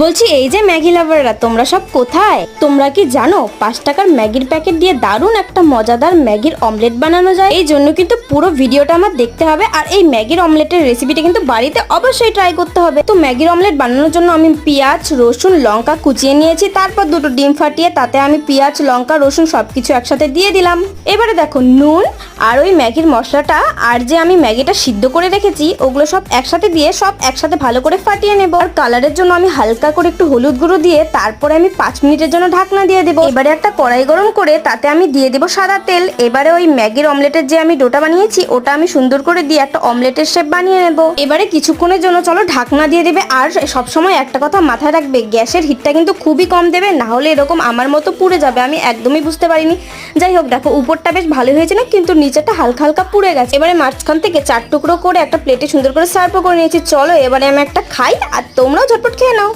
বলছি এই যে ম্যাগি লাভাররা, তোমরা সব কোথায়? তোমরা কি জানো 5 টাকার ম্যাগির প্যাকেট দিয়ে দারুণ একটা মজাদার ম্যাগির অমলেট বানানো যায়? এই জন্য কিন্তু পুরো ভিডিওটা আমার দেখতে হবে। আর এই ম্যাগির অমলেটের রেসিপিটা কিন্তু বাড়িতে অবশ্যই ট্রাই করতে হবে। তো ম্যাগির অমলেট বানানোর জন্য আমি পেঁয়াজ, রসুন, লঙ্কা কুচিয়ে নিয়েছি। তারপর 2টো ডিম ফাটিয়ে তাতে আমি পেঁয়াজ, লঙ্কা, রসুন সবকিছু একসাথে দিয়ে দিলাম। এবারে দেখো নুন আর ওই ম্যাগির মশলাটা আর যে আমি ম্যাগিটা সিদ্ধ করে রেখেছি ওগুলো সব একসাথে দিয়ে সব একসাথে ভালো করে ফাটিয়ে নেব। আর কালারের জন্য আমি হালকা করে একটু হলুদ গুঁড়ো দিয়ে তারপরে আমি 5 মিনিটের জন্য ঢাকনা দিয়ে দেবো। এবারে একটা কড়াই গরম করে তাতে আমি দিয়ে দেবো সাদা তেল। এবারে ওই ম্যাগির অমলেটের যে আমি ডোটা বানিয়েছি ওটা আমি সুন্দর করে দিয়ে একটা অমলেটের শেপ বানিয়ে নেব। এবারে কিছুক্ষণের জন্য চলো ঢাকনা দিয়ে দেবে। আর সবসময় একটা কথা মাথায় রাখবে, গ্যাসের হিটটা কিন্তু খুবই কম দেবে, না হলে এরকম আমার মতো পুড়ে যাবে। আমি একদমই বুঝতে পারিনি। যাই হোক, দেখো উপরটা বেশ ভালো হয়েছে না, কিন্তু নিচেটা হালকা হালকা পুড়ে গেছে। এবারে মাঝখান থেকে 4 টুকরো করে একটা প্লেটে সুন্দর করে সার্ভ করে নিয়েছি। চলো এবারে আমি একটা খাই আর তোমরাও ঝটপট খেয়ে নাও।